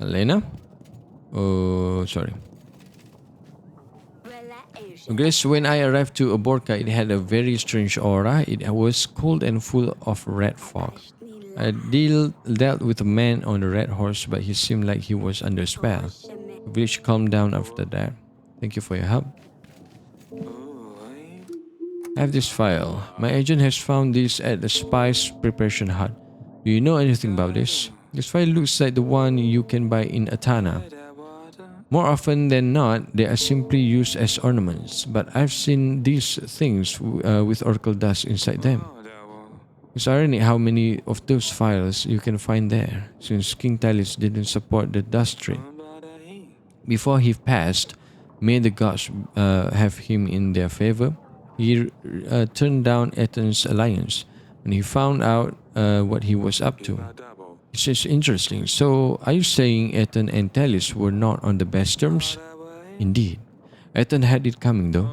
Elena? Oh, sorry. Grace, when I arrived to Aborka, it had a very strange aura. It was cold and full of red fog. I dealt with a man on a red horse, but he seemed like he was under spell. The village calmed down after that. Thank you for your help. I have this file. My agent has found this at the spice preparation hut. Do you know anything about this? This file looks like the one you can buy in Atana. More often than not, they are simply used as ornaments, but I've seen these things with oracle dust inside them. It's ironic how many of those files you can find there, since King Talis didn't support the dust trade. Before he passed, may the gods have him in their favor, he turned down Ethan's alliance when he found out what he was up to. It's just interesting. So, are you saying Ethan and Talis were not on the best terms? Indeed. Ethan had it coming though.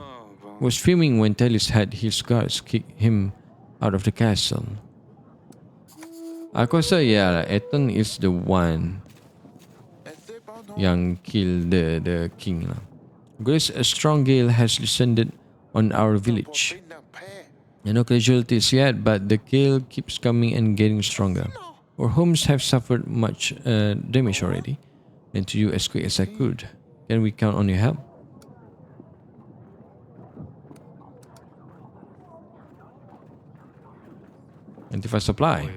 He was fuming when Talis had his guards kick him out of the castle. Aku rasa ya, Ethan is the one yang kill the king lah. Grace, a strong gale has descended on our village. There are no casualties yet, but the gale keeps coming and getting stronger. Our homes have suffered much damage already, and to you as quick as I could. Can we count on your help? Antifa supply.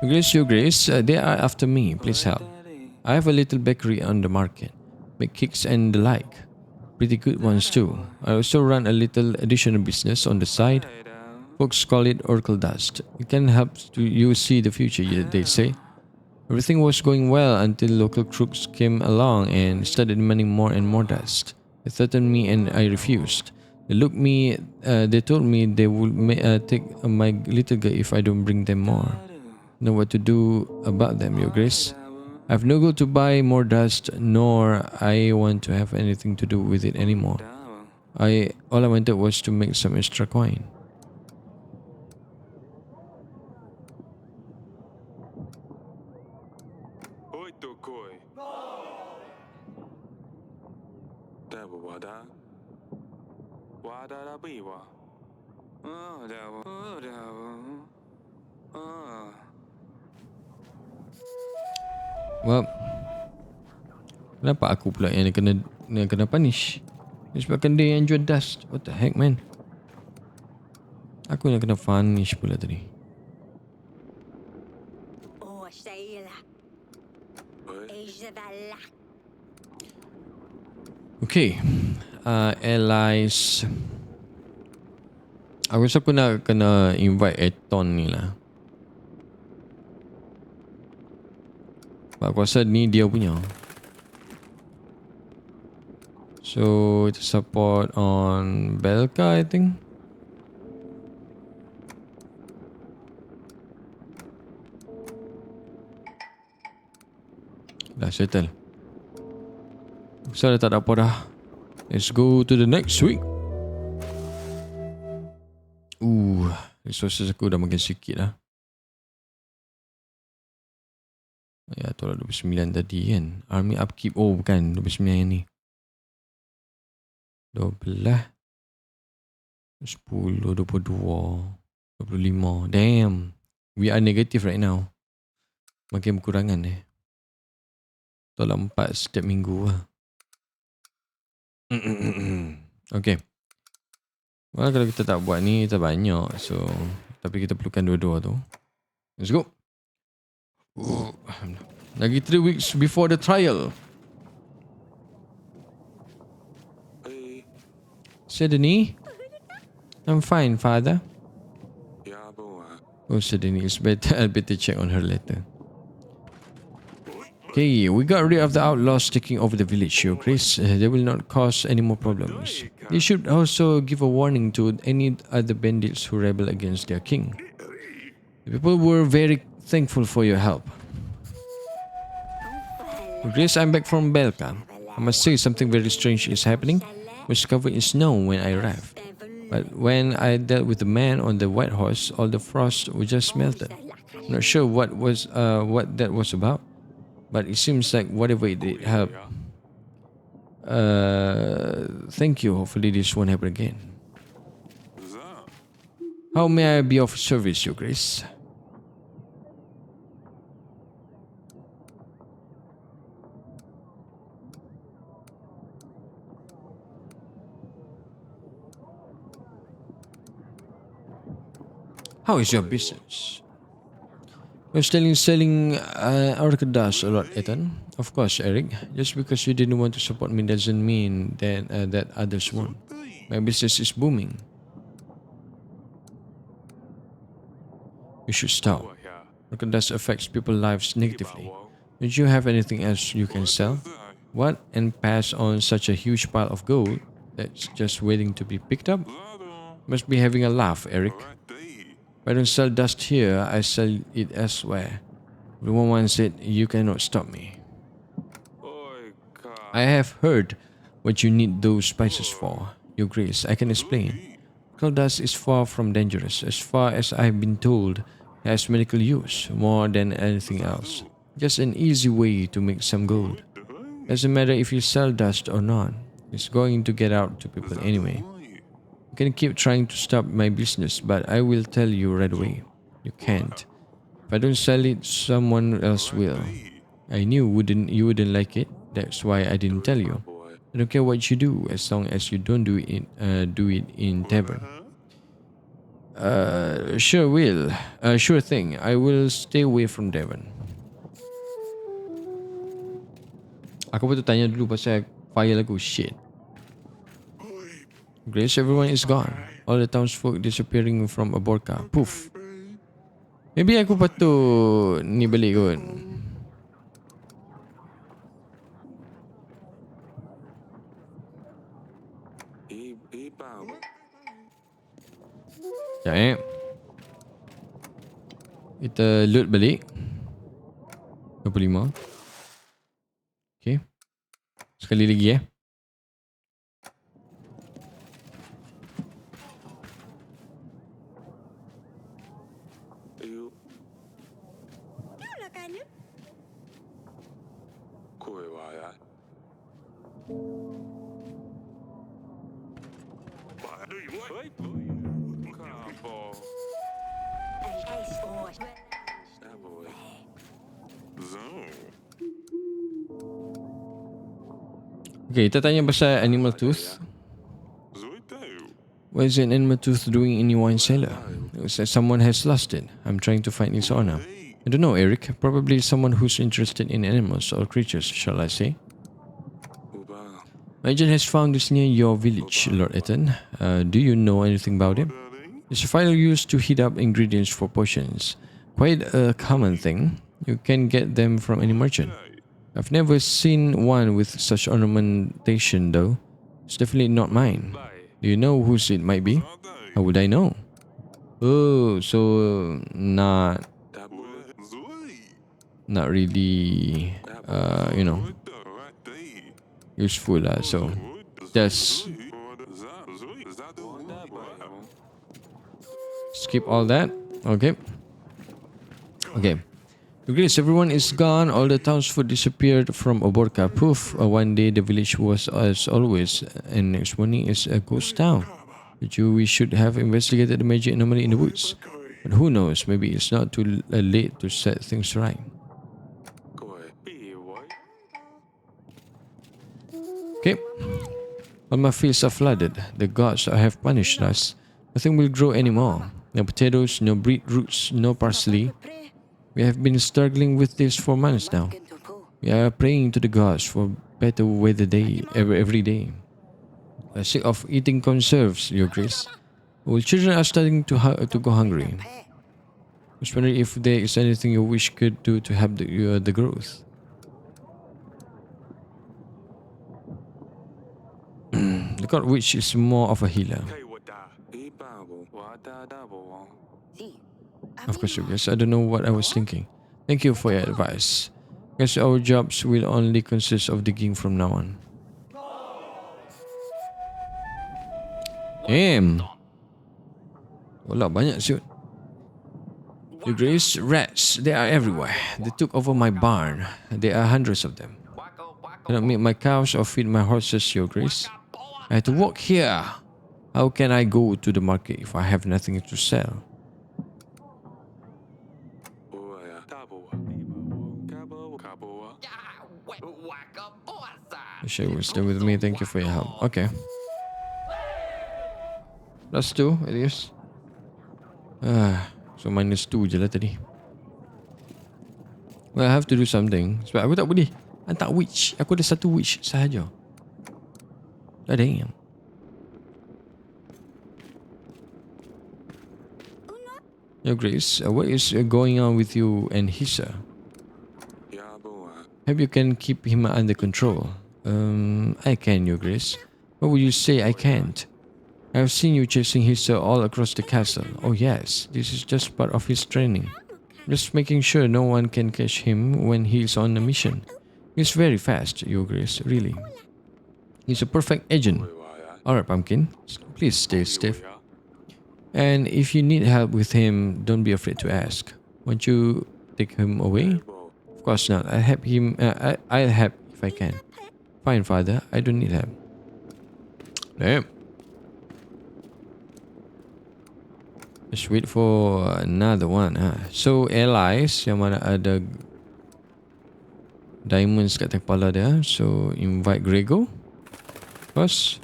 Your Grace, they are after me. Please help. I have a little bakery on the market. Make cakes and the like. Pretty good ones too. I also run a little additional business on the side. Folks call it oracle dust. It can help you see the future, they say. Everything was going well until local crooks came along and started demanding more and more dust. They threatened me and I refused. They told me they would take my little girl if I don't bring them more. Know what to do about them, Your Grace. I have no goal to buy more dust, nor I want to have anything to do with it anymore. All I wanted was to make some extra coin. Well, kenapa aku pula yang kena punish? Disebabkan dia yang jual dust. What the heck, man? Aku yang kena punish pula tadi. Okay. Allies. Aku rasa aku nak kena invite Eton ni lah. Aku rasa ni dia punya. So, it's support on Belka, I think. Dah settle. So, dah tak ada apa dah. Let's go to the next week. Resources aku dah makin sikit lah. Ya, tu lah 29 tadi kan. Army upkeep. Oh, bukan. 29 yang ni. 12. 10, 22, 25. Damn. We are negative right now. Makin berkurangan Tolak 4 setiap minggu lah. Okay. Well, kalau kita tak buat ni, kita banyak. So, tapi kita perlukan dua-dua tu. Let's go. Lagi 3 weeks before the trial. Sydney? I'm fine, father. Oh, Sydney, it's better. I'll better check on her later. Okay, we got rid of the outlaws taking over the village, Your Grace. They will not cause any more problems. They should also give a warning to any other bandits who rebel against their king. The people were very thankful for your help. Your Grace, I'm back from Belka. I must say something very strange is happening. It was covered in snow when I arrived. But when I dealt with the man on the white horse, all the frost was just melted. Not sure what that was about, but it seems like whatever it did helped. Thank you. Hopefully this won't happen again. How may I be of service, Your Grace? How is your business? We're selling Orchidas a lot, Ethan. Of course, Eric. Just because you didn't want to support me doesn't mean that others won't. My business is booming. You should stop. Orchidas affects people's lives negatively. Don't you have anything else you can sell? What? And pass on such a huge pile of gold that's just waiting to be picked up? Must be having a laugh, Eric. If I don't sell dust here, I sell it elsewhere. The one wants it, you cannot stop me. I have heard what you need those spices for, Your Grace. I can explain. Coal dust is far from dangerous. As far as I've been told, it has medical use more than anything else. Just an easy way to make some gold. Doesn't matter if you sell dust or not. It's going to get out to people anyway. You can keep trying to stop my business, but I will tell you right away. You can't. If I don't sell it, someone else will. I knew you wouldn't like it. That's why I didn't tell you. I don't care what you do as long as you don't do it in tavern. Sure will. Sure thing. I will stay away from Devon. Aku patut tanya dulu pasal file aku. Shit. Grace, everyone is gone. All the townsfolk disappearing from Aborka. Poof. Maybe aku patut ni balik kot. Sekejap kita loot balik 25. Okay. Sekali lagi Okay, kita tanya pasal animal tooth. What is an animal tooth doing in your wine cellar? It says someone has lost it. I'm trying to find its owner. I don't know, Eric. Probably someone who's interested in animals or creatures, shall I say. My agent has found this near your village, Lord Ethan. Do you know anything about it? It's a file used to heat up ingredients for potions. Quite a common thing. You can get them from any merchant. I've never seen one with such ornamentation though. It's definitely not mine. Do you know whose it might be? How would I know? Oh, so not really useful so just skip all that. Okay. Grace, everyone is gone. All the townsfolk disappeared from Oborka. Poof. One day the village was as always, and next morning is a ghost town. We should have investigated the magic anomaly in the woods. But who knows? Maybe it's not too late to set things right. Okay. All my fields are flooded. The gods have punished us. Nothing will grow anymore. No potatoes, no beetroots, no parsley. We have been struggling with this for months now. We are praying to the gods for better weather every day. We're sick of eating conserves, Your Grace. Our children are starting to go hungry. I was wondering if there is anything you wish could do to help the growth. The God Witch is more of a healer. Of course, yes. I don't know what I was thinking. Thank you for your advice. Guess our jobs will only consist of digging from now on. Damn. Walau banyak siut. Your Grace, rats, they are everywhere. They took over my barn. There are hundreds of them. Cannot milk my cows or feed my horses, Your Grace. I have to walk here. How can I go to the market if I have nothing to sell? Share wisdom with me. Thank you for your help. Okay. Plus 2 at least. So minus 2 je lah tadi. Well, I have to do something. Sebab aku tak boleh hantar witch. Aku ada satu witch sahaja. Damn. Your Grace, what is going on with you and Hisa? Hope you can keep him under control. I can, Your Grace. What would you say I can't? I have seen you chasing Hisa all across the castle. Oh yes, this is just part of his training. Just making sure no one can catch him when he is on a mission. He's very fast, Your Grace, really. He's a perfect agent. Alright, Pumpkin. Please stay stiff. And if you need help with him, don't be afraid to ask. Won't you take him away? Of course not. I'll help him. I'll help if I can. Fine, Father. I don't need help. Damn. Just wait for another one. So, allies yang mana ada diamonds kat kepala dia. So, invite Grego. Of course.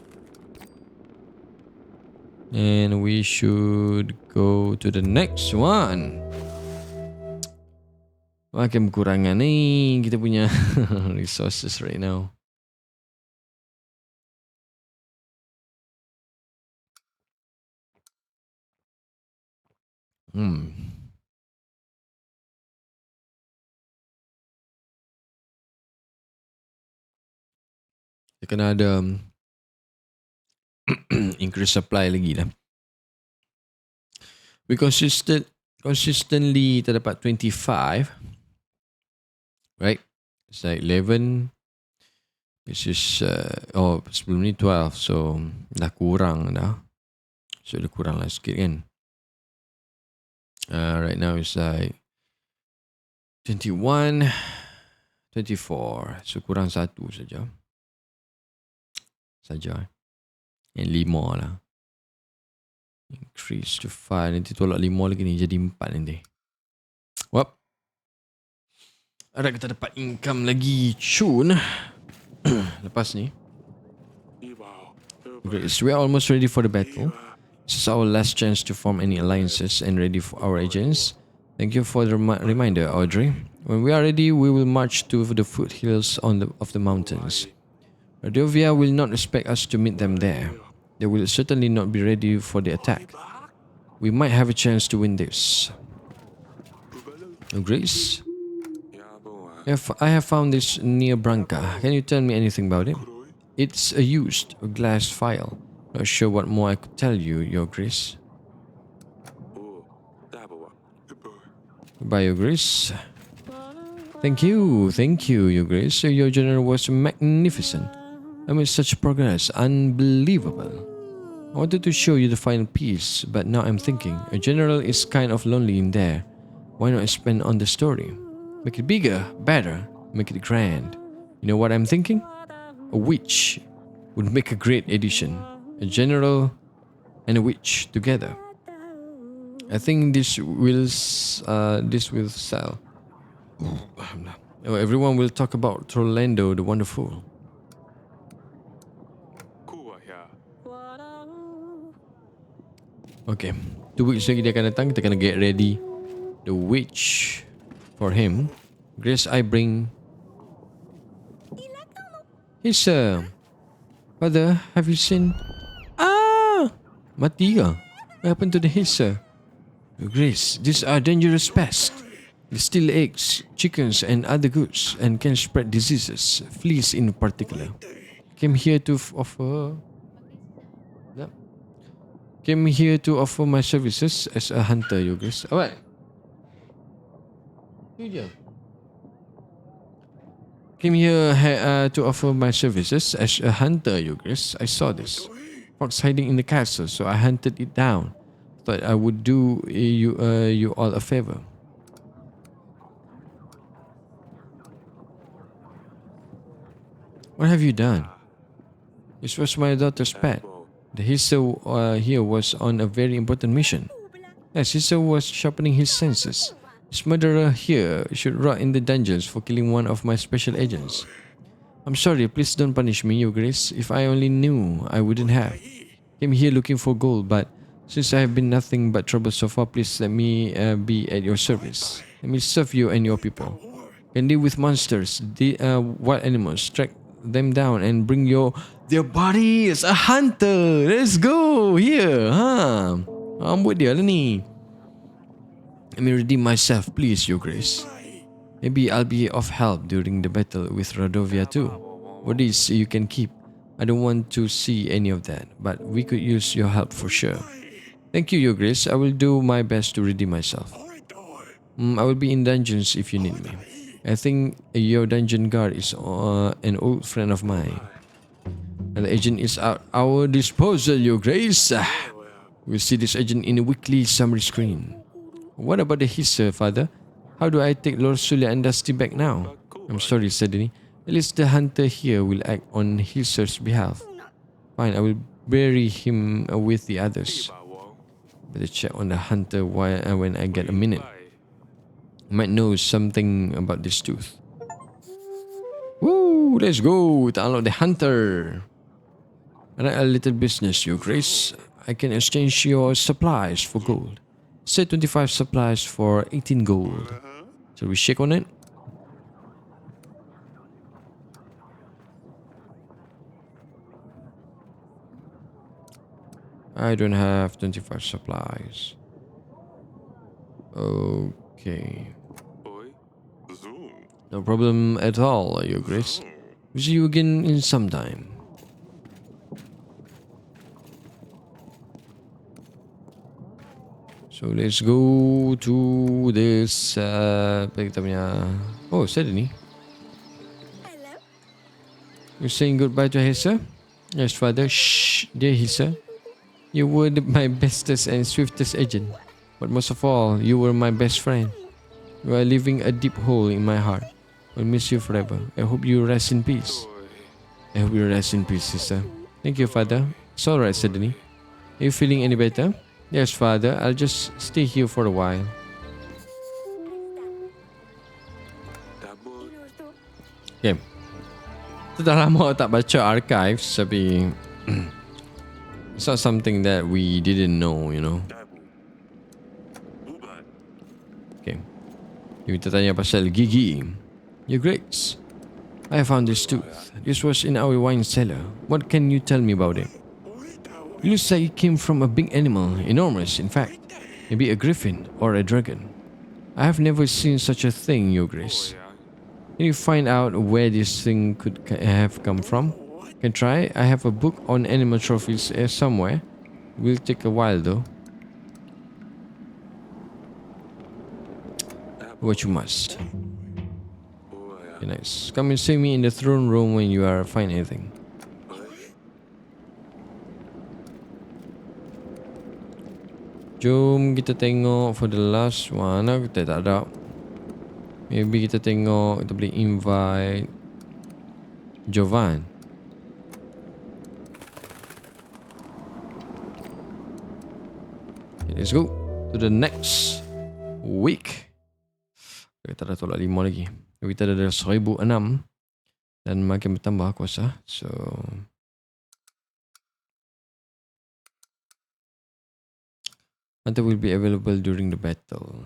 And we should go to the next one. Makin berkurangan ni kita punya resources right now. Kita kena ada increase supply lagi lah. We consistently terdapat 25. Right? It's like 11. This is sebelum ni 12. So dah kurang dah. So dah kurang lah sikit kan. Right now it's like 21, 24. So kurang satu saja. Yang 5 lah. Increase to 5. Nanti tolak 5 lagi ni jadi 4 nanti. Wap. Ada kita dapat income lagi cun. Lepas ni. Great. So we are almost ready for the battle. This is our last chance to form any alliances and ready for our agents. Thank you for the reminder, Audrey. When we are ready, we will march to the foothills of the mountains. Radovia will not expect us to meet them there. They will certainly not be ready for the attack. We might have a chance to win this. Grace? I have found this near Branca. Can you tell me anything about it? It's a used glass vial. Not sure what more I could tell you, Your Grace. Goodbye, Your Grace. Thank you, Your Grace. Your general was magnificent. I made such progress, unbelievable. I wanted to show you the final piece, but now I'm thinking, a general is kind of lonely in there. Why not expand on the story? Make it bigger, better, make it grand. You know what I'm thinking? A witch would make a great addition. A general and a witch together. I think this will sell. Everyone will talk about Trollando the Wonderful. Okay, 2 weeks lagi dia akan datang. Kita kena get ready the witch for him. Grace, I bring his Father, have you seen? Mati ke? What happened to the Hisa? Grace, these are dangerous pests. They steal eggs, chickens and other goods and can spread diseases, fleas in particular. Came here to offer my services as a hunter, Your Grace. Alright. Came here to offer my services as a hunter, Your Grace. I saw this fox hiding in the castle, so I hunted it down. thought I would do you all a favor. What have you done? This was my daughter's pet. The Hiso here was on a very important mission. Yes, Hiso was sharpening his senses. This murderer here should rot in the dungeons for killing one of my special agents. I'm sorry, please don't punish me, Your Grace. If I only knew, I wouldn't have. Came here looking for gold, but since I have been nothing but trouble so far, please let me be at your service. Let me serve you and your people. Can deal with monsters, wild animals, track them down and bring their bodies. A hunter. Let's go here, huh? Ambut dia lah ni. Let me redeem myself, please, Your Grace. Maybe I'll be of help during the battle with Radovia too. What is you can keep. I don't want to see any of that, but we could use your help for sure. Thank you, Your Grace. I will do my best to redeem myself. I will be in dungeons if you need me. I think your dungeon guard is an old friend of mine. And the agent is at our disposal, Your Grace. We'll see this agent in a weekly summary screen. What about the Hisser, Father? How do I take Lord Sulia and Dusty back now? I'm sorry, Sedini. At least the hunter here will act on Hisser's behalf. Fine, I will bury him with the others. Better check on the hunter when I get a minute. I might know something about this tooth. Woo! Let's go to unlock the hunter. And a little business, Your Grace. I can exchange your supplies for gold. Say 25 supplies for 18 gold. Shall we shake on it? I don't have 25 supplies. Okay. No problem at all, Your Grace. We'll see you again in some time. So let's go to this kita punya. Oh, Sedini. Hello. You're saying goodbye to Hissa? Yes, Father. Shh, dear Hissa. You were my bestest and swiftest agent. But most of all, you were my best friend. You are leaving a deep hole in my heart. I'll miss you forever. I hope you rest in peace. I hope you rest in peace, sister. Thank you, Father. It's alright, Sedini. Are you feeling any better? Yes, Father. I'll just stay here for a while. Okay. Kita dah lama tak baca archives, tapi it's not something that we didn't know, you know. Okay. Kita tanya pasal gigi. Your Grace, I found this tooth. This was in our wine cellar. What can you tell me about it? It looks like it came from a big animal, enormous in fact. Maybe a griffin or a dragon. I have never seen such a thing, Your Grace. Can you find out where this thing could have come from? Can try. I have a book on animal trophies somewhere. Will take a while though. What you must. Okay, nice. Come and see me in the throne room when you find anything. Jom kita tengok for the last one. Kita tak ada. Maybe kita tengok, kita boleh invite Jovan. Okay, let's go to the next week. Kita dah tolak 5 lagi. Kita dah ada 1006 dan makin bertambah kuasa. So Hunter will be available during the battle.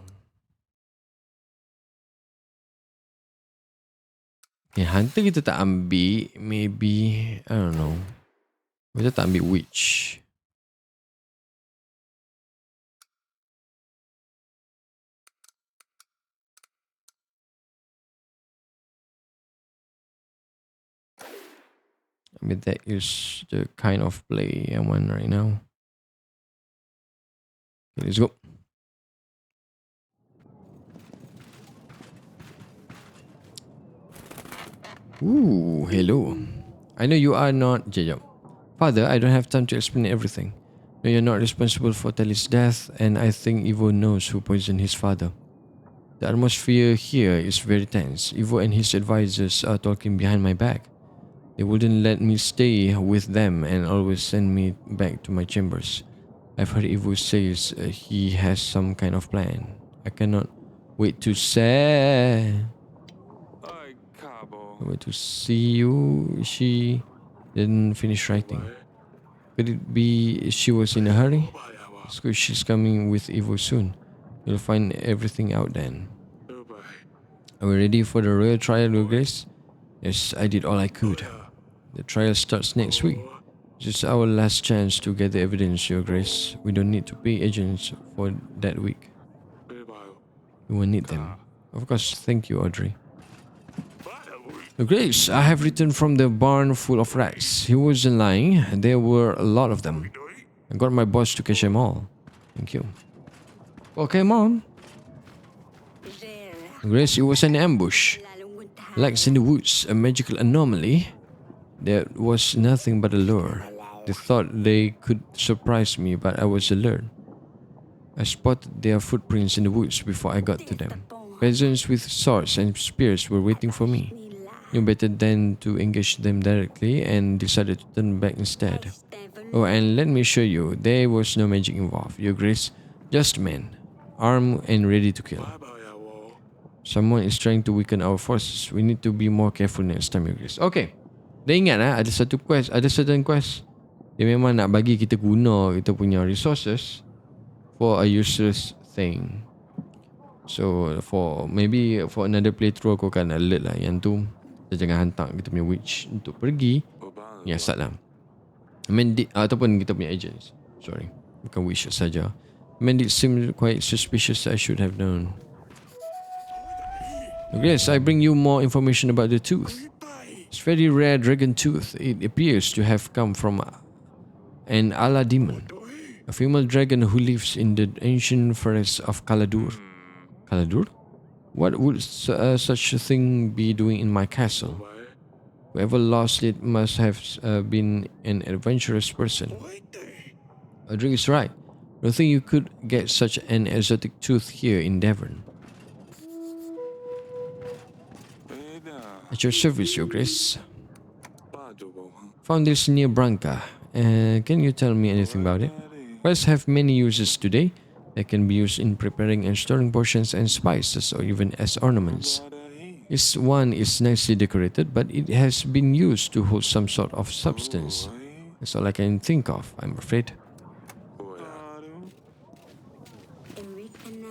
Okay, Hunter kita tak ambil. Maybe, I don't know. Kita tak ambil Witch. I mean, that is the kind of play I want right now. Okay, let's go. Ooh, hello. I know you are not Jacob. Father, I don't have time to explain everything. No, you're not responsible for Telly's death, and I think Ivo knows who poisoned his father. The atmosphere here is very tense. Ivo and his advisors are talking behind my back. They wouldn't let me stay with them and always send me back to my chambers. I've heard Ivo says he has some kind of plan. I cannot wait to say. Wait to see you. She didn't finish writing. Could it be she was in a hurry? It's good she's coming with Ivo soon. You'll find everything out then. Are we ready for the royal trial, Your Grace? Yes, I did all I could. The trial starts next week. This is our last chance to get the evidence, Your Grace. We don't need to pay agents for that week. We will need them. Of course, thank you, Audrey. Your Grace, I have returned from the barn full of rats. He wasn't lying. There were a lot of them. I got my boss to catch them all. Thank you. Okay, Mom. Your Grace, it was an ambush. Like in the woods, a magical anomaly. There was nothing but a lure. They thought they could surprise me, but I was alert. I spotted their footprints in the woods before I got to them. Peasants with swords and spears were waiting for me. Knew better than to engage them directly and decided to turn back instead. Oh, and let me assure you, there was no magic involved, Your Grace. Just men, armed and ready to kill. Someone is trying to weaken our forces. We need to be more careful next time, Your Grace. Okay. Dah ingat ada satu quest, ada certain quest. Dia memang nak bagi kita guna kita punya resources for a useless thing. So maybe for another playthrough aku akan alert lah yang tu. Kita jangan hantar kita punya witch untuk pergi. Biasa lah. Ataupun kita punya agents. Sorry. Bukan witch saja. It seemed quite suspicious. I should have known. Yes, I bring you more information about the tooth. It's very rare dragon tooth. It appears to have come from an Ala demon, a female dragon who lives in the ancient forest of Kaladur. Kaladur? What would such a thing be doing in my castle? Whoever lost it must have been an adventurous person. Audrey is right. I don't think you could get such an exotic tooth here in Devon. At your service, Your Grace. Found this near Branca. Can you tell me anything about it? Quests have many uses today. They can be used in preparing and storing potions and spices, or even as ornaments. This one is nicely decorated, but it has been used to hold some sort of substance. That's all I can think of, I'm afraid.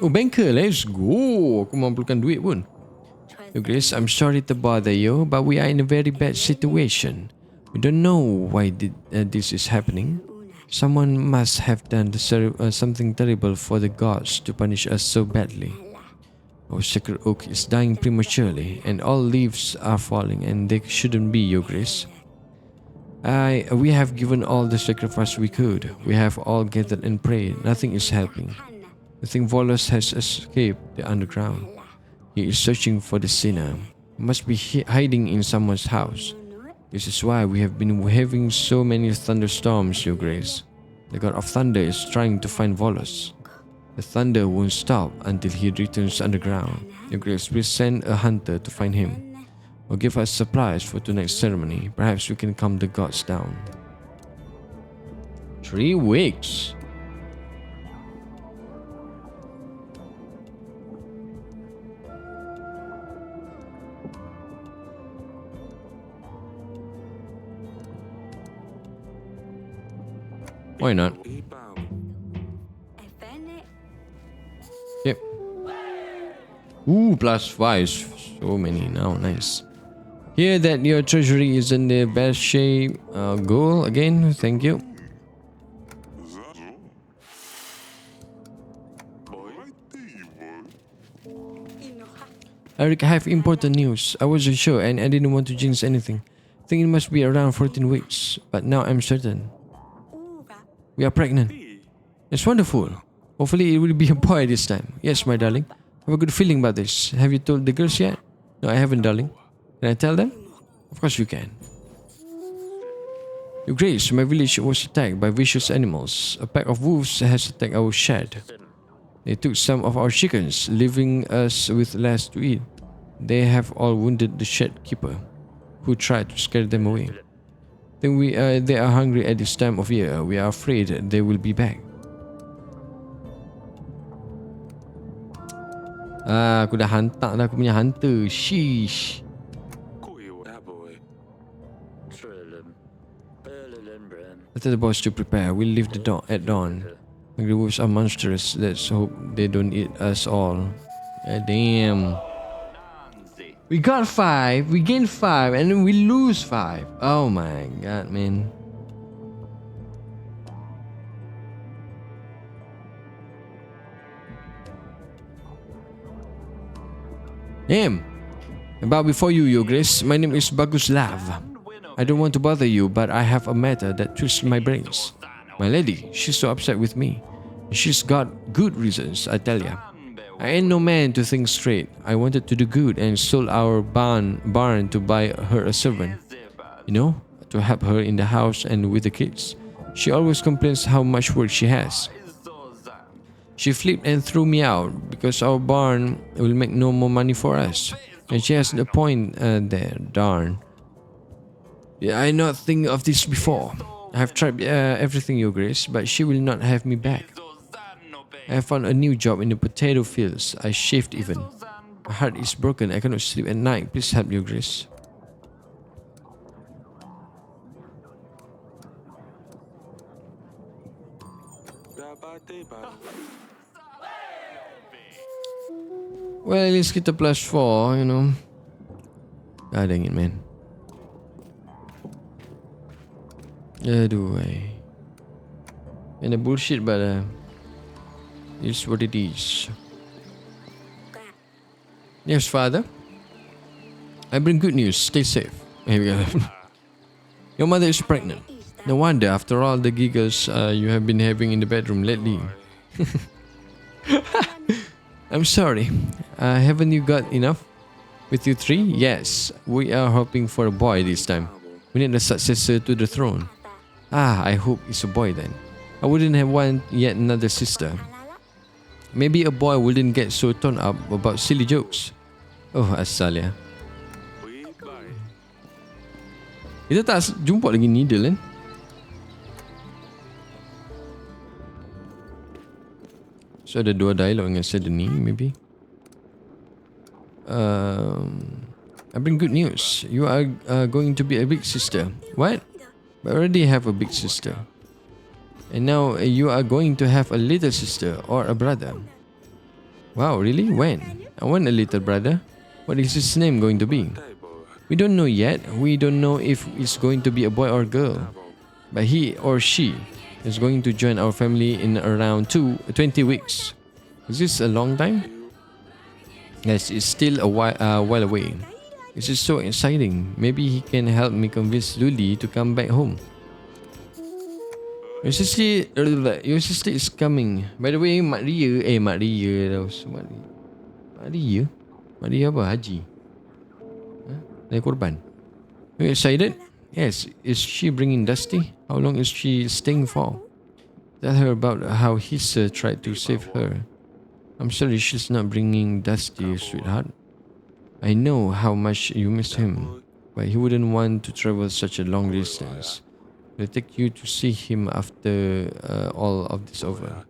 Oh, banker, let's go. Aku mampukan duit pun. Your Grace, I'm sorry to bother you, but we are in a very bad situation. We don't know why this is happening. Someone must have done something terrible for the gods to punish us so badly. Our sacred oak is dying prematurely, and all leaves are falling, and they shouldn't be, Your Grace. We have given all the sacrifice we could. We have all gathered and prayed. Nothing is helping. I think Volos has escaped the underground. He is searching for the sinner. He must be hiding in someone's house. This is why we have been having so many thunderstorms, Your Grace. The god of thunder is trying to find Volos. The thunder won't stop until he returns underground. Your Grace, please send a hunter to find him. Or give us supplies for tonight's ceremony. Perhaps we can calm the gods down. 3 weeks. Why not? Yep. Ooh, +5. So many now. Nice. Hear that your treasury is in the best shape. Goal again. Thank you. Eric, I have important news. I wasn't sure and I didn't want to jinx anything. I think it must be around 14 weeks, but now I'm certain. We are pregnant. It's wonderful. Hopefully it will be a boy this time. Yes, my darling. I have a good feeling about this. Have you told the girls yet? No, I haven't, darling. Can I tell them? Of course you can. Your Grace, my village was attacked by vicious animals. A pack of wolves has attacked our shed. They took some of our chickens, leaving us with less to eat. They have all wounded the shed keeper, who tried to scare them away. Then they are hungry at this time of year. We are afraid they will be back. Aku dah hantar dah aku punya hunter. Sheesh. I tell the boys to prepare. We'll leave at dawn. The wolves are monstrous. Let's hope they don't eat us all. Damn. We got 5, we gain 5, and then we lose 5. Oh my god, man. Damn. I bow before you, Your Grace. My name is Baguslav. I don't want to bother you, but I have a matter that twists my brains. My lady, she's so upset with me. She's got good reasons, I tell ya. I ain't no man to think straight. I wanted to do good and sold our barn to buy her a servant. You know, to help her in the house and with the kids. She always complains how much work she has. She flipped and threw me out because our barn will make no more money for us. And she has a point there, darn. Yeah, I not think of this before. I have tried everything, Your Grace, but she will not have me back. I have found a new job in the potato fields. I shaved even. My heart is broken. I cannot sleep at night. Please help, Your Grace. Well, at least kita +4, you know. God dang it, man. Aduh, and the bullshit, but it's what it is. Yes, Father. I bring good news. Stay safe. Here we go. Your mother is pregnant. No wonder, after all the giggles you have been having in the bedroom lately. I'm sorry. Haven't you got enough? With you 3? Yes. We are hoping for a boy this time. We need a successor to the throne. I hope it's a boy then. I wouldn't have want yet another sister. Maybe a boy wouldn't get so torn up about silly jokes. Oh, asal ya. Kita tak jumpa lagi Needle kan? So ada 2 dialog dengan Sydney, maybe. I bring good news. You are going to be a big sister. What? I already have a big sister. And now you are going to have a little sister or a brother. Wow, really? When? I want a little brother. What is his name going to be? We don't know yet. We don't know if it's going to be a boy or a girl. But he or she is going to join our family in around 20 weeks. Is this a long time? Yes, it's still a while away. This is so exciting. Maybe he can help me convince Luli to come back home. Your sister is coming. By the way, Mak Ria Mak Ria apa? Haji? Dari korban. Are you excited? Yes. Is she bringing Dusty? How long is she staying for? Tell her about how Hissa tried to save her. I'm sorry she's not bringing Dusty, sweetheart. I know how much you miss him, but he wouldn't want to travel such a long distance. We'll take you to see him after all of this over.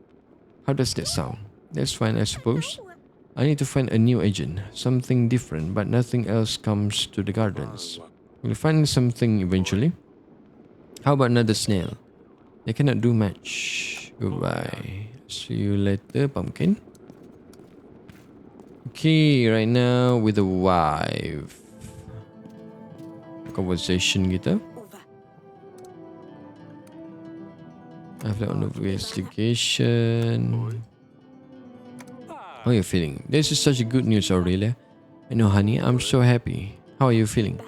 How does that sound? That's fine, I suppose. I need to find a new agent, something different, but nothing else comes to the gardens. We'll find something eventually. How about another snail? They cannot do much. Goodbye. See you later, pumpkin. Okay, right now with the wife. Conversation kita. I've done the investigation. How are you feeling? This is such a good news, Aurelia. I know, honey. I'm so happy. How are you feeling?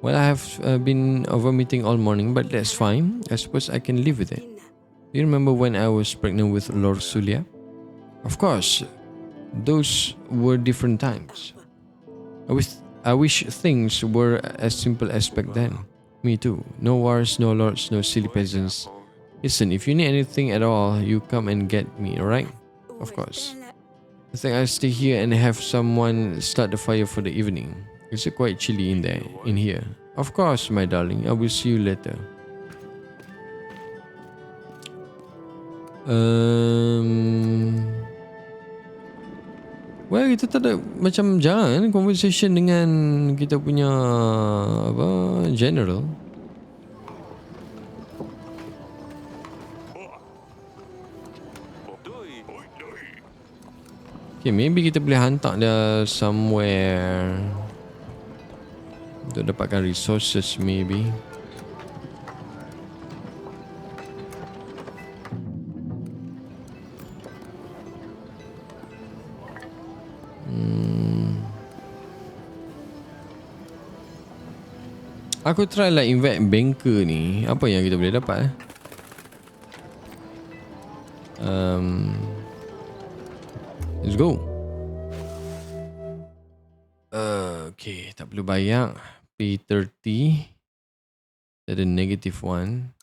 Well, I have been vomiting all morning, but that's fine. I suppose I can live with it. Do you remember when I was pregnant with Lord Sulia? Of course. Those were different times. I wish things were as simple as back then. Me too. No wars, no lords, no silly peasants. Listen, if you need anything at all, you come and get me, alright? Of course. I think I'll stay here and have someone start the fire for the evening. It's quite chilly in here. Of course, my darling. I will see you later. Well, kita tak ada macam jangan conversation dengan kita punya apa general. Okay, maybe kita boleh hantar dia somewhere untuk dapatkan resources maybe. Aku try lah invite banker ni. Apa yang kita boleh dapat let's go. Okay, tak perlu bayar. Pay 30. Ada negative 1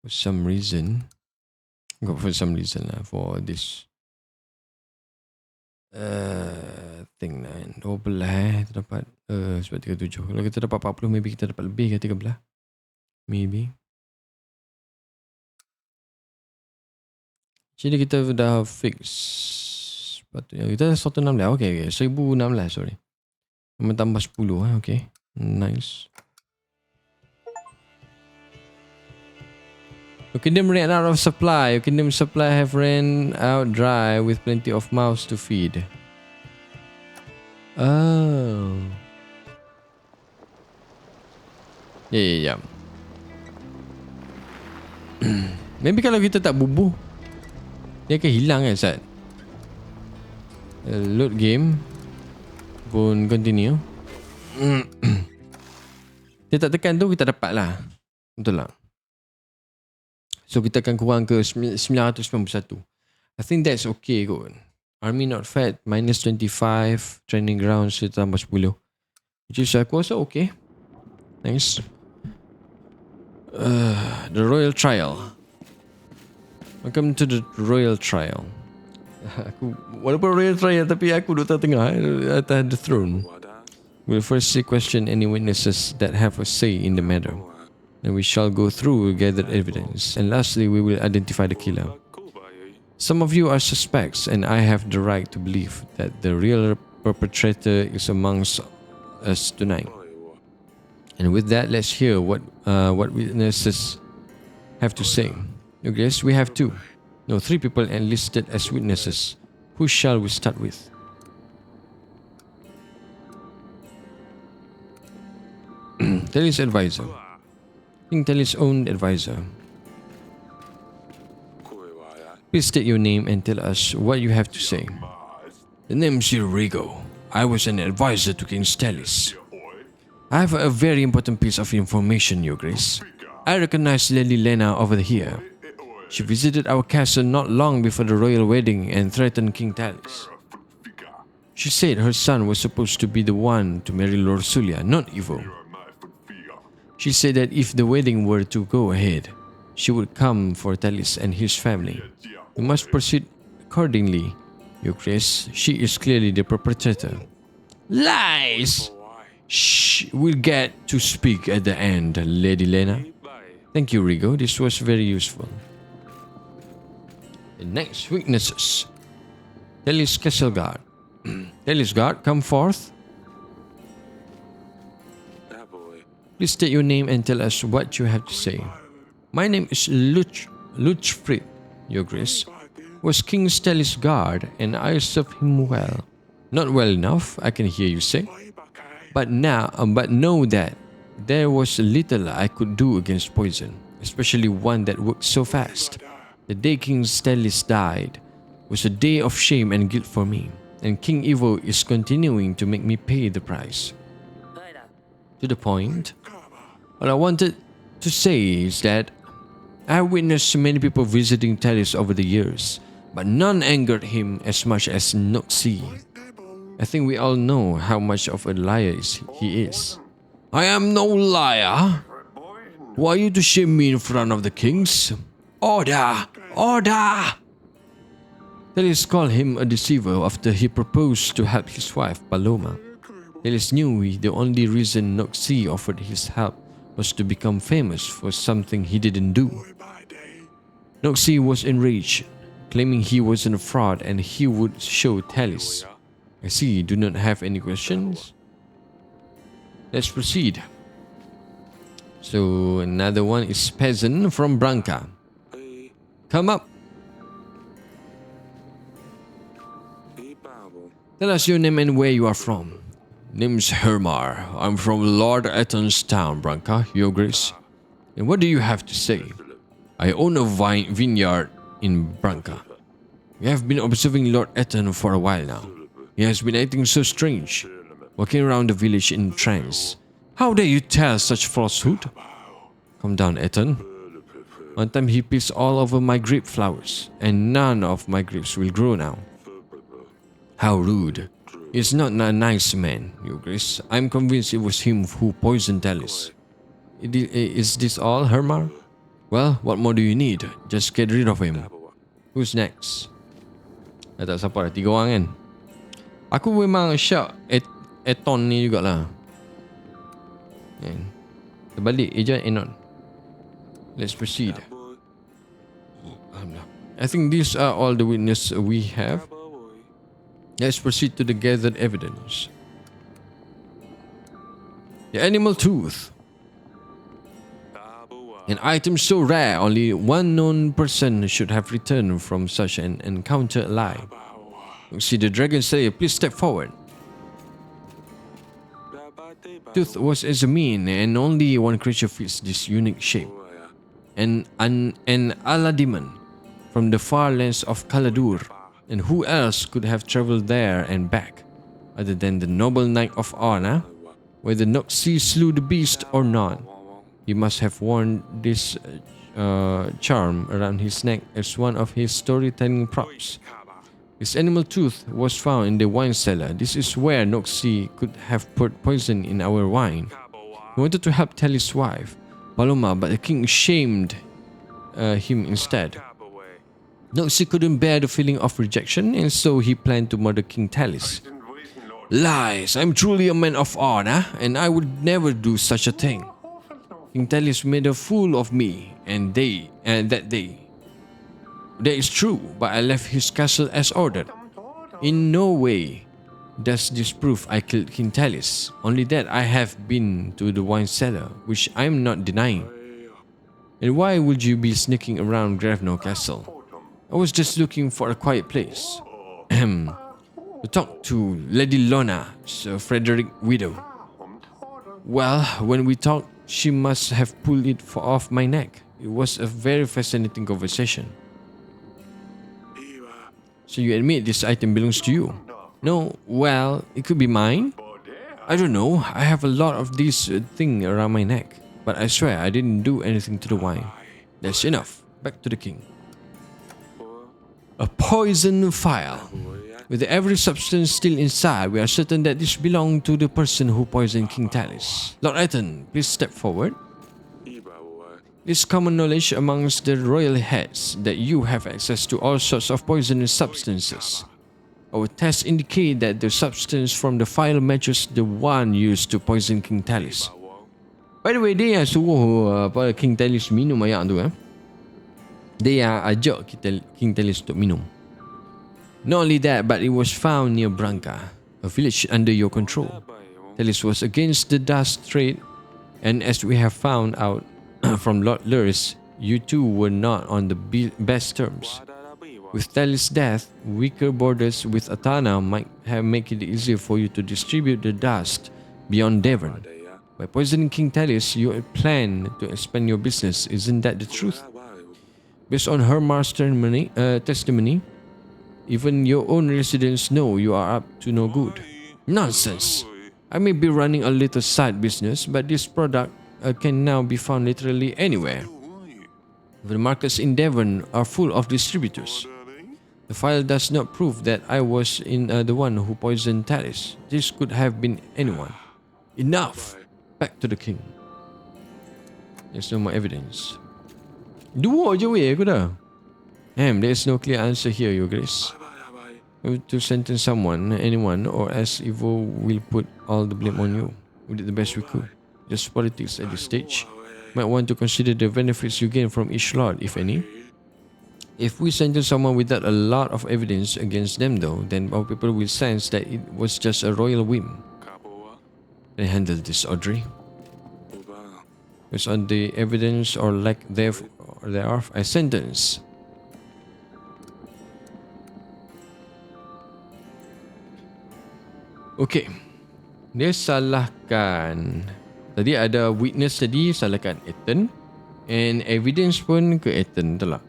for some reason. Not for some reason lah, for this thing 9 12 kita dapat sebab 37. Kalau kita dapat 40, maybe kita dapat lebih ke 13. Maybe. Jadi kita dah fix. Sepatutnya kita 116. Okay, 1016, sorry. Tambah 10 okay. Nice. Your kingdom ran out of supply. Your kingdom supply have ran out dry with plenty of mouths to feed. Oh. Yeah. Maybe kalau kita tak bubuh, dia akan hilang kan Sat? Load game pun continue. Dia tak tekan tu, kita dapat lah. Betul lah. So kita akan kurang ke 991. I think that's okay kot. Army not fed minus 25. Training grounds kita tambah 10. Which is aku rasa okay. Nice. The royal trial. Welcome to the royal trial. Aku walaupun royal trial tapi aku duduk tengah atas the throne. We'll firstly question any witnesses that have a say in the matter. Then we shall go through gathered evidence, and lastly we will identify the killer. Some of you are suspects, and I have the right to believe that the real perpetrator is amongst us tonight. And with that, let's hear what witnesses have to say. Okay, yes, we have 2. No, 3 people enlisted as witnesses. Who shall we start with? Telly's advisor. King Telly's own advisor. Please state your name and tell us what you have to say. The name is Rigo. I was an advisor to King Stellis. I have a very important piece of information, Your Grace. I recognize Lady Lena over here. She visited our castle not long before the royal wedding and threatened King Talis. She said her son was supposed to be the one to marry Lord Sulia, not Ivo. She said that if the wedding were to go ahead, she would come for Talis and his family. We must proceed accordingly, Your Grace. She is clearly the perpetrator. Lies! Shh, we'll get to speak at the end, Lady Lena. Thank you, Rigo. This was very useful. The next witnesses. Tellis Kesselgard. Tellisgard, come forth. Please state your name and tell us what you have to say. My name is Luchfrid, Your Grace. Was King Stellis guard, and I served him well. Not well enough, I can hear you say. But know that there was little I could do against poison, especially one that worked so fast. The day King Stellis died was a day of shame and guilt for me, and King Ivo is continuing to make me pay the price. To the point, what I wanted to say is that I have witnessed many people visiting Talis over the years, but none angered him as much as Noxie. I think we all know how much of a liar he is. I am no liar. Who are you to shame me in front of the kings? Order! Order! Telis called him a deceiver after he proposed to help his wife, Paloma. Telis knew the only reason Noxie offered his help was to become famous for something he didn't do. Noxie was enraged, claiming he wasn't a fraud and he would show Telis. I see you do not have any questions. Let's proceed. So another one is Peasant from Branca. Come up. Tell us your name and where you are from. Name's Hermar. I'm from Lord Eton's town, Branca, Your Grace. And what do you have to say? I own a vineyard in Branca. We have been observing Lord Eton for a while now. He has been acting so strange, walking around the village in trance. How dare you tell such falsehood? Calm down, Eton. One time he pissed all over my grape flowers, and none of my grapes will grow now. How rude. He's not a nice man, Your Grace. I'm convinced it was him who poisoned Telis. Is this all, Hermar? Well, what more do you need? Just get rid of him. Who's next? Tak siapa dah, 3 orang kan? Aku memang syak Eton ni jugalah. Terbalik je Enon. Let's proceed. I think these are all the witnesses we have. Let's proceed to the gathered evidence. The animal tooth. An item so rare, only one known person should have returned from such an encounter alive. See the Dragon Slayer, please step forward. Tooth was examined, and only one creature fits this unique shape. An Alademon from the far lands of Kaladur. And who else could have traveled there and back, other than the noble knight of Arna? Whether Noxie slew the beast or not, he must have worn this charm around his neck as one of his storytelling props. His animal tooth was found in the wine cellar. This is where Noxie could have poured poison in our wine. He wanted to help Telis' wife, Paloma, but the king shamed him instead. Noxie couldn't bear the feeling of rejection, and so he planned to murder King Telis. Lies! I'm truly a man of honor, and I would never do such a thing. King Telis made a fool of me, and that day. That is true, but I left his castle as ordered. In no way does this prove I killed King Telis, only that I have been to the wine cellar, which I am not denying. And why would you be sneaking around Gravno Castle? I was just looking for a quiet place. To talk to Lady Lona, Sir Frederick's widow. Well, when we talked, she must have pulled it off my neck. It was a very fascinating conversation. So you admit this item belongs to you? No, well, it could be mine. I don't know. I have a lot of this thing around my neck. But I swear I didn't do anything to the wine. That's enough. Back to the king. A poison vial. With every substance still inside, we are certain that this belonged to the person who poisoned King Telis. Lord Eton, please step forward. It is common knowledge amongst the royal heads that you have access to all sorts of poisonous substances. Our tests indicate that the substance from the vial matches the one used to poison King Telis. By the way, dia yang suruh King Telis minum air tu Dia yang ajak King Telis untuk minum. Not only that, but it was found near Branca, a village under your control. Telis was against the dust trade, and as we have found out from Lord Luris, you two were not on the best terms. With Telis' death, weaker borders with Atana might have made it easier for you to distribute the dust beyond Devon. By poisoning King Telis, you plan to expand your business. Isn't that the truth? Based on Hermar's testimony, even your own residents know you are up to no good. Nonsense! I may be running a little side business, but this product can now be found literally anywhere. The markets in Devon are full of distributors. The file does not prove that I was the one who poisoned Telis. This could have been anyone. Enough! Back to the king. There's no more evidence. Dua je weh aku dah. There's no clear answer here, Your Grace. We have to sentence someone, anyone, or else evil will put all the blame on you. We did the best we could. Just politics at this stage. Might want to consider the benefits you gain from each lot, if any. If we sentence someone without a lot of evidence against them though, then our people will sense that it was just a royal whim. Can I handle this, Audrey? Based on the evidence or lack thereof, I sentence. Okay. Dia salahkan. Tadi ada witness tadi salahkan Ethan. And evidence pun ke Ethan telah.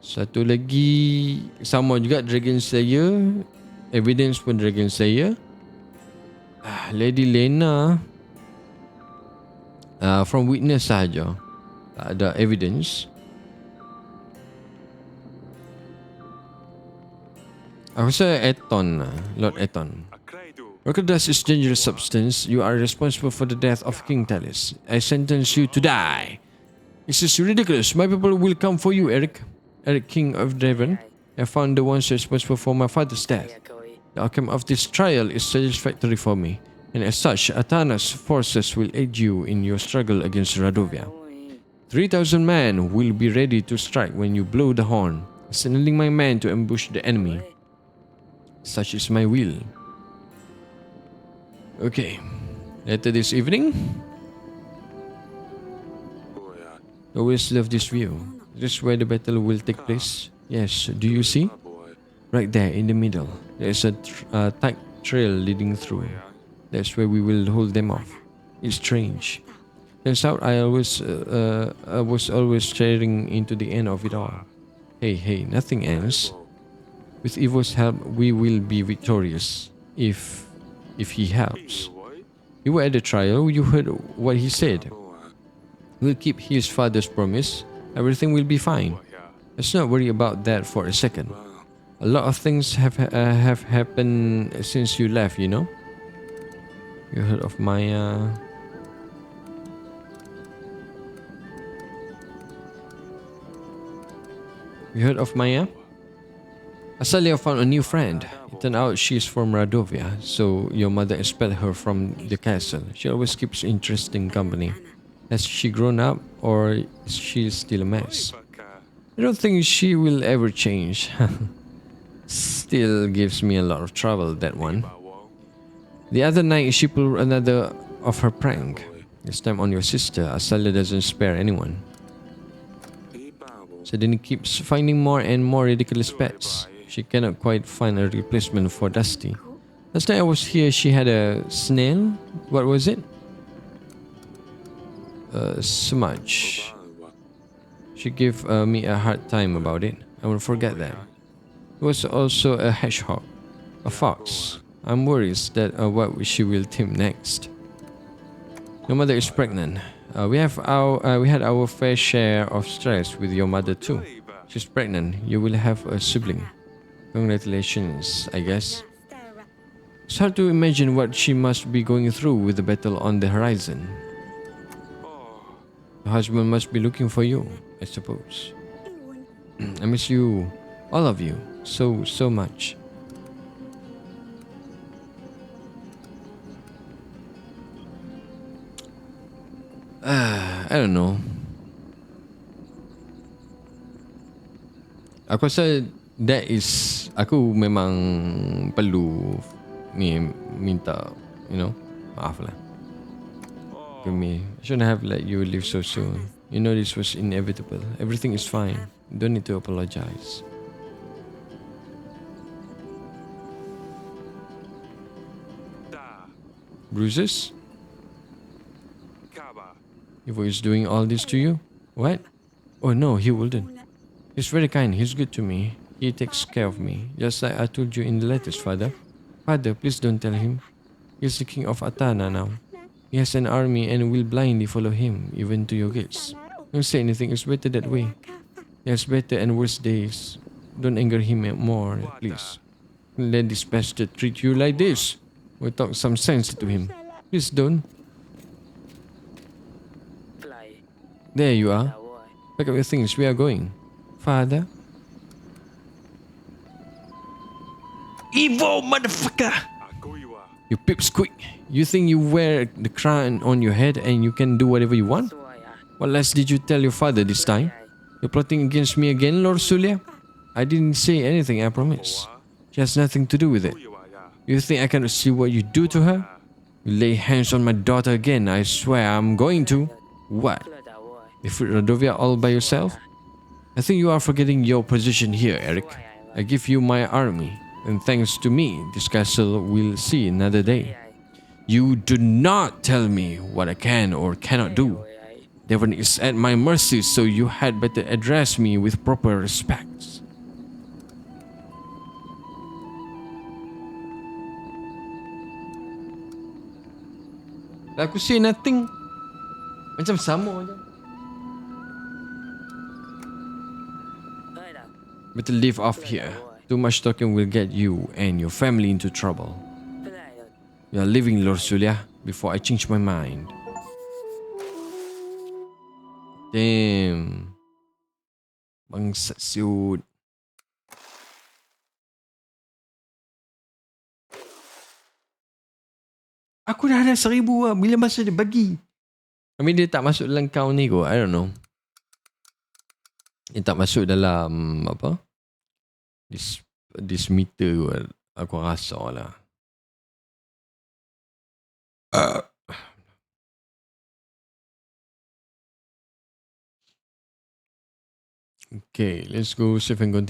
Satu lagi sama juga Dragon Slayer. Evidence pun Dragon Slayer. Lady Lena from witness sahaja. Tak ada evidence. Aku rasa Eton, Lord Eton. Recordus is dangerous substance. You are responsible for the death of King Talis. I sentence you to die. This is ridiculous. My people will come for you, Eric. Eric, King of Devon. I found the ones responsible for my father's death. The outcome of this trial is satisfactory for me, and as such, Atana's forces will aid you in your struggle against Radovia. 3,000 men will be ready to strike when you blow the horn, signaling my men to ambush the enemy. Such is my will. Okay. Later this evening. Always love this view. This is where the battle will take place. Yes, do you see? Right there in the middle. There is a tight trail leading through. That's where we will hold them off. It's strange. Turns out I was always staring into the end of it all. Hey, nothing ends. With Evo's help, we will be victorious. If he helps. You were at the trial. You heard what he said. We'll keep his father's promise. Everything will be fine. Let's not worry about that for a second. A lot of things have happened since you left, you know. You heard of Maya. You heard of Maya? Asalia found a new friend. It turned out she's from Radovia, so your mother expelled her from the castle. She always keeps interesting company. Has she grown up, or is she still a mess? I don't think she will ever change. Still gives me a lot of trouble, that one. The other night she pulled another of her prank. This time on your sister. Asalia doesn't spare anyone. Suddenly keeps finding more and more ridiculous pets. She cannot quite find a replacement for Dusty. Last time I was here, she had a snail. What was it? Smudge. She gave me a hard time about it. I won't forget that. It was also a hedgehog. A fox. I'm worried that what she will tame next. Your mother is pregnant. We had our fair share of stress with your mother too. She's pregnant. You will have a sibling. Congratulations, I guess. It's hard to imagine what she must be going through with the battle on the horizon. Your husband must be looking for you, I suppose. I miss you, all of you, so much. I don't know. Aku rasa that is, aku memang perlu ni minta, you know, maaf lah. Give me, I shouldn't have let you leave so soon. You know this was inevitable. Everything is fine. You don't need to apologize. Bruises? Ivo is doing all this to you? What? Oh no, he wouldn't. He's very kind. He's good to me. He takes care of me. Just like I told you in the letters, Father. Father, please don't tell him. He's the king of Atana now. He has an army and will blindly follow him, even to your gates. Don't say anything. It's better that way. He has better and worse days. Don't anger him more, please. Don't let this bastard treat you like this. We'll talk some sense to him. Please don't. There you are. Pack up your things. We are going. Father? Evil motherfucker! You pipsqueak. You think you wear the crown on your head and you can do whatever you want? What less did you tell your father this time? You're plotting against me again, Lord Sulia? I didn't say anything, I promise. She has nothing to do with it. You think I cannot see what you do to her? You lay hands on my daughter again, I swear I'm going to. What? Defeat Radovia all by yourself? I think you are forgetting your position here, Eric. I give you my army, and thanks to me, this castle will see another day. You do not tell me what I can or cannot do. Devon is at my mercy, so you had better address me with proper respect. Aku say nothing. Macam sama je. Better leave off here. Too much talking will get you and your family into trouble. You are leaving, Lord Sulia, before I change my mind. Damn. Bangsat siut. Aku dah ada 1,000 lah. Bila masa dia bagi? I mean, dia tak masuk dalam count ni kot. I don't know. Dia tak masuk dalam apa? This meter kot. Aku rasa lah. Okay, let's go save and continue.